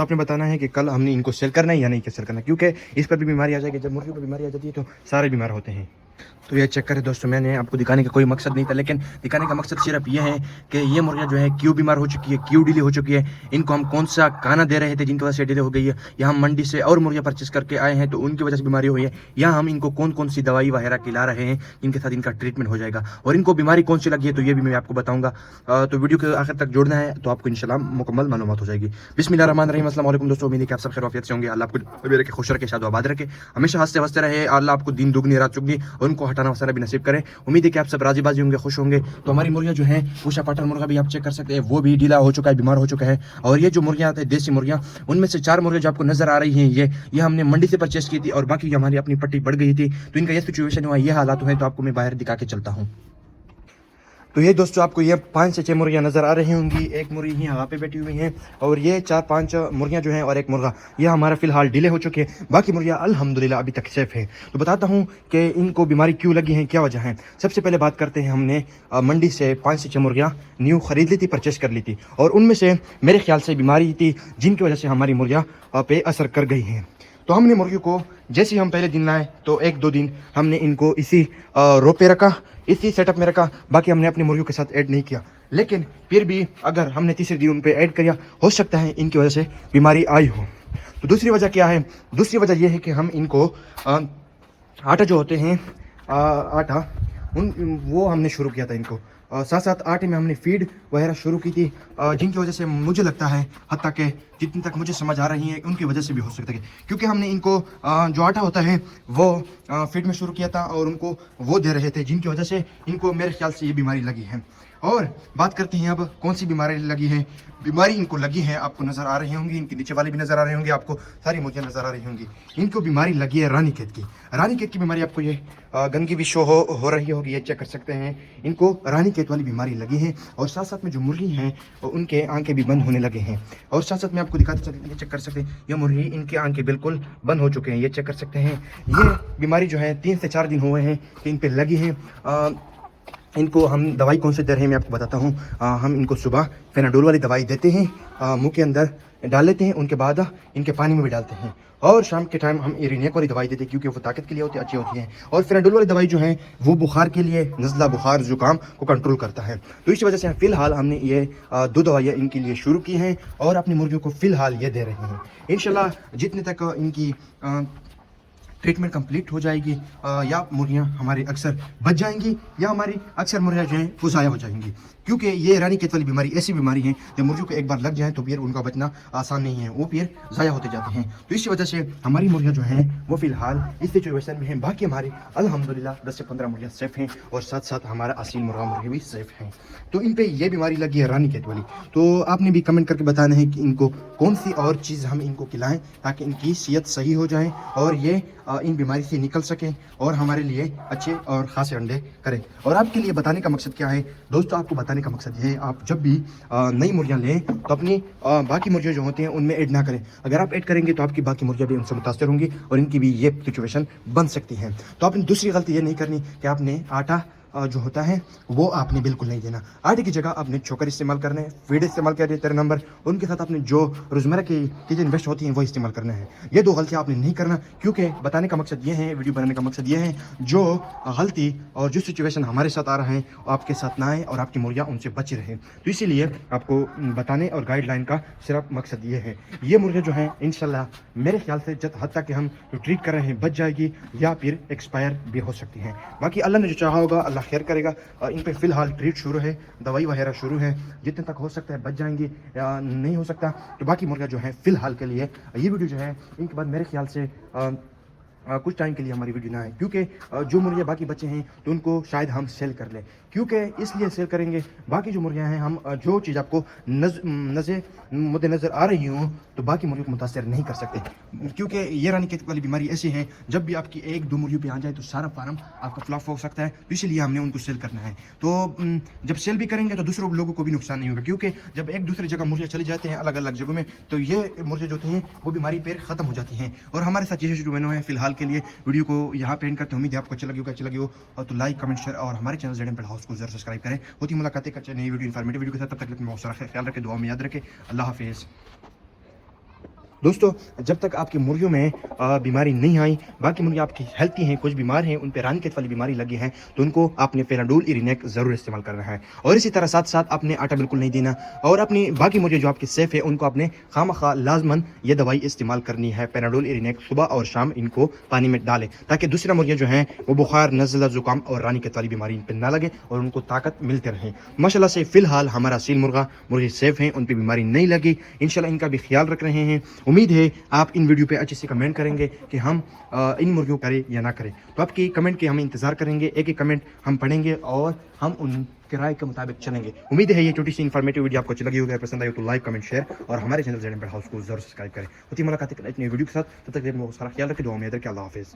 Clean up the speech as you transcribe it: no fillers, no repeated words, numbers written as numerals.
तो आपने बताना है कि कल हमने इनको सेल करना है या नहीं सेल करना, क्योंकि इस पर भी बीमारी आ जाएगी। जब मुर्गियों पर बीमारी आ जाती है तो सारे बीमार होते हैं। तो ये चेक करें दोस्तों, मैंने आपको दिखाने का कोई मकसद नहीं था, लेकिन दिखाने का मकसद सिर्फ ये है कि ये मुर्गियाँ जो है क्यों बीमार हो चुकी है, क्यों डिले हो चुकी है, इनको हम कौन सा खाना दे रहे थे जिनकी वजह से डिले हो गई है, या हम मंडी से और मुर्गियाँ परचेस करके आए हैं तो उनकी वजह से बीमारी हुई है, या हम इनको कौन कौन सी दवाई वगैरह खिला रहे हैं जिनके साथ इनका ट्रीटमेंट हो जाएगा, और इनको बीमारी कौन सी लगी है तो ये भी मैं आपको बताऊंगा। तो वीडियो के आखिर तक जोड़ना है तो आपको इंशाल्लाह मुकम्मल मालूमात हो जाएगी। बिस्मिल्लाहिर्रहमानिर्रहीम, अस्सलाम वालेकुम दोस्तों, उम्मीद है कि आप सब खैर आफियत से होंगे। अल्लाह आपको मेरे के खुश रखे, शाद आबाद रखे, हमेशा हंसते हंसते रहे, अल्लाह आपको दिन दुगनी रात चुगनी और उनको हटाना वसाना भी नसीब करे। उम्मीद है कि आप सब राजी बाजी होंगे, खुश होंगे। तो हमारी मुर्गियाँ जो हैं, पूषा पाटन मुर्गा भी आप चेक कर सकते हैं, वो भी ढीला हो चुका है, बीमार हो चुका है। और ये जो मुर्गियाँ आती है देसी मुर्गियाँ, उनमें से 4 मुर्गियाँ जो आपको नजर आ रही हैं, ये हमने मंडी से परचेस की थी और बाकी हमारी अपनी पट्टी बढ़ गई थी, तो इनका ये सिचुएशन हुआ, ये हालात हुए, तो आपको मैं बाहर दिखा के चलता हूँ। तो ये दोस्तों आपको ये 5 से 6 मुर्गियाँ नज़र आ रही होंगी। एक मुर्गी यहाँ पे बैठी हुई हैं और ये 4-5 मुर्गियाँ जो हैं और एक मुर्गा, ये हमारा फिलहाल डिले हो चुके हैं। बाकी मुर्गियाँ अल्हम्दुलिल्लाह अभी तक सेफ है। तो बताता हूँ कि इनको बीमारी क्यों लगी है, क्या वजह है। सबसे पहले बात करते हैं, हमने मंडी से 5 से 6 मुर्गियाँ न्यू ख़रीद ली थी, परचेस कर ली थी, और उनमें से मेरे ख्याल से बीमारी थी जिनकी वजह से हमारी मुर्गियाँ पे असर कर गई हैं। तो हमने मुर्गियों को जैसे हम पहले दिन लाए तो 1-2 दिन हमने इनको इसी रो पे रखा, इसी सेटअप में रखा, बाकी हमने अपनी मुर्गियों के साथ ऐड नहीं किया। लेकिन फिर भी अगर हमने तीसरे दिन उन पे ऐड किया, हो सकता है इनकी वजह से बीमारी आई हो। तो दूसरी वजह क्या है, दूसरी वजह यह है कि हम इनको आटा जो होते हैं, आटा वो हमने शुरू किया था इनको, साथ साथ आटे में हमने फीड वगैरह शुरू की थी, जिनकी वजह से मुझे लगता है, हत्ता के जितनी तक मुझे समझ आ रही है उनकी वजह से भी हो सकता है, क्योंकि हमने इनको जो आटा होता है वो फीड में शुरू किया था और उनको वो दे रहे थे, जिनकी वजह से इनको मेरे ख्याल से ये बीमारी लगी है। और बात करते हैं अब कौन सी बीमारी लगी है। बीमारी इनको लगी है, आपको नज़र आ रही होंगी, इनके नीचे वाले भी नज़र आ रहे होंगे, आपको सारी मुर्गियाँ नज़र आ रही होंगी। इनको बीमारी लगी है रानीखेत की। रानीखेत की बीमारी आपको ये गंदगी भी शो हो रही होगी, ये चेक कर सकते हैं। इनको रानीखेत वाली बीमारी लगी है और साथ साथ में जो मुर्गी हैं उनके आंखें भी बंद होने लगे हैं। और साथ साथ में आपको दिखाते चलते, ये चेक कर सकते हैं, ये मुर्गी, इनकी आंखें बिल्कुल बंद हो चुके हैं, ये चेक कर सकते हैं। ये बीमारी जो है 3 से 4 दिन हुए हैं कि इन पर लगी है। इनको हम दवाई कौन से दे रहे हैं मैं आपको बताता हूँ। हम इनको सुबह फेनाडोल वाली दवाई देते हैं, मुंह के अंदर डाल लेते हैं, उनके बाद इनके पानी में भी डालते हैं, और शाम के टाइम हम इरिनेक वाली दवाई देते हैं क्योंकि वो ताकत के लिए अच्छी होती है। और फेनाडोल वाली दवाई जो है वो बुखार के लिए, नज़ला, बुखार, जुकाम को कंट्रोल करता है। तो इसी वजह से फ़िलहाल हमने ये 2 दवाइयाँ इनके लिए शुरू की हैं और अपनी मुर्गियों को फ़िलहाल ये दे रहे हैं। इंशाल्लाह जितने तक इनकी ट्रीटमेंट कंप्लीट हो जाएगी, या मुर्गियाँ हमारी अक्सर बच जाएंगी या हमारी अक्सर मुर्गियाँ जो हैं वो ज़ाया हो जाएंगी, क्योंकि ये रानीखेत वाली बीमारी ऐसी बीमारी है जब मुर्गियों को एक बार लग जाए तो फिर उनका बचना आसान नहीं है, वो फिर ज़ाया होते जाते हैं। तो इसी वजह से हमारी मुर्गियाँ जो हैं वो फ़िलहाल इस सिचुएशन में हैं। बाकी हमारी अल्हम्दुलिल्लाह 10 से 15 मुर्गियाँ सेफ़ हैं और साथ साथ हमारा असील मुर्गी भी सेफ़ हैं। तो इन पर यह बीमारी लगी है रानीखेत वाली। तो आपने भी कमेंट करके बताना है कि इनको कौन सी और चीज़ हम इनको खिलाएँ ताकि इनकी सेहत सही हो जाए और ये इन बीमारी से निकल सकें और हमारे लिए अच्छे और ख़ासे अंडे करें। और आपके लिए बताने का मकसद क्या है दोस्तों, आपको बताने का मकसद ये है, आप जब भी नई मुर्गियाँ लें तो अपनी बाकी मुर्गियाँ जो होती हैं उनमें ऐड ना करें। अगर आप ऐड करेंगे तो आपकी बाकी मुर्गियाँ भी उनसे मुतासर होंगी और इनकी भी ये सिचुएशन बन सकती है। तो आपने दूसरी गलती ये नहीं करनी कि आपने आटा जो होता है वो आपने बिल्कुल नहीं देना। आटे की जगह आपने चोकर इस्तेमाल करना है, फीड इस्तेमाल करिए 13 नंबर, उनके साथ आपने जो रोज़मर्रा की चीज़ें इन्वेस्ट होती हैं वो इस्तेमाल करना है। ये 2 गलतियाँ आपने नहीं करना, क्योंकि बताने का मकसद ये है, वीडियो बनाने का मकसद ये है, जो गलती और जो सिचुएशन हमारे साथ आ रहा है आपके साथ ना आए और आपकी मुर्गियाँ उनसे बची रहें। तो इसीलिए आपको बताने और गाइडलाइन का सिर्फ मकसद ये है। ये मुर्गियाँ जो हैं इंशाल्लाह मेरे ख्याल से जब हद तक कि हम जो ट्रीट कर रहे हैं बच जाएगी या फिर एक्सपायर भी हो सकती हैं। बाकी अल्लाह ने जो चाहा होगा अल्लाह खैर करेगा। इन पे फ़िलहाल ट्रीट शुरू है, दवाई वगैरह शुरू है, जितने तक हो सकता है बच जाएंगी, या नहीं हो सकता तो बाकी मुर्गियाँ जो है फ़िलहाल के लिए ये वीडियो जो है इनके बाद मेरे ख्याल से कुछ टाइम के लिए हमारी वीडियो ना है, क्योंकि जो मुर्गियाँ बाकी बचे हैं तो उनको शायद हम सेल कर लें, क्योंकि इसलिए सेल करेंगे बाकी जो मुर्गियाँ हैं हम जो चीज़ आपको मुद्देनज़र आ रही हूँ तो बाकी मुर्गियों को मुतासर नहीं कर सकते, क्योंकि ये रानीखेत वाली बीमारी ऐसी है जब भी आपकी 1-2 मुर्गियों पे आ जाए तो सारा फार्म आपका फ्लॉप हो सकता है। तो इसीलिए हमने उनको सेल करना है। तो जब सेल भी करेंगे तो दूसरों लोगों को भी नुकसान नहीं होगा, क्योंकि जब एक दूसरी जगह मुर्गियाँ चली जाते हैं अलग अलग जगहों में तो ये मुर्गियाँ जो होती हैं वो बीमारी पर ख़त्म हो जाती हैं। और हमारे साथ ये जो मैंने है फ़िलहाल के लिए वीडियो को यहाँ पे एंड करते हैं। उम्मीद है आपको अच्छी लगी हो और तो लाइक, कमेंट, शेयर और हमारे चैनल ज़ेड हाउस को जरूर सब्सक्राइब करें। होती मुलाकातें करते नई वीडियो, इन्फॉर्मेटिव वीडियो के साथ। तब तक बहुत सारा ख्याल रखें, दुआ में याद रखें। अल्लाह हाफिज़। دوستو جب تک آپ کی مرغیوں میں بیماری نہیں آئی، باقی مرغیاں آپ کی ہیلتھی ہیں، کچھ بیمار ہیں، ان پہ رانی کیٹ والی بیماری لگی ہے، تو ان کو آپ نے پیراڈول ایرینیک ضرور استعمال کرنا ہے. اور اسی طرح ساتھ ساتھ آپ نے آٹا بالکل نہیں دینا، اور اپنی باقی مرغیاں جو آپ کی سیف ہے ان کو آپ نے خامخواہ لازماً یہ دوائی استعمال کرنی ہے پیراڈول ایرینیک، صبح اور شام ان کو پانی میں ڈالیں تاکہ دوسرا مرغیاں جو ہیں وہ بخار، نزلہ، زکام اور رانی کیٹ والی بیماری ان پہ نہ لگے اور ان کو طاقت ملتے رہے. ماشاءاللہ سے فی الحال ہمارا سیل مرغی سیف ہیں، ان پہ بیماری نہیں لگی، انشاءاللہ ان کا بھی خیال رکھ رہے ہیں. امید ہے آپ ان ویڈیو پہ اچھے سے کمنٹ کریں گے کہ ہم ان مرغیوں کریں یا نہ کریں. تو آپ کی کمنٹ کے ہم انتظار کریں گے، ایک ایک کمنٹ ہم پڑھیں گے اور ہم ان کی رائے کے مطابق چلیں گے. امید ہے یہ چھوٹی سی انفارمیٹیو ویڈیو آپ کو اچھی لگی ہوگی، پسند آئی تو لائک، کمنٹ، شیئر اور ہمارے channel Z M pad house کو ضرور سبسکرائب کریں. ہوتی ملاقات ایک نئی ویڈیو کے ساتھ، تب تک کے لیے سارا خیال رکھیں، دعا میں یاد رکھیں. اللہ حافظ.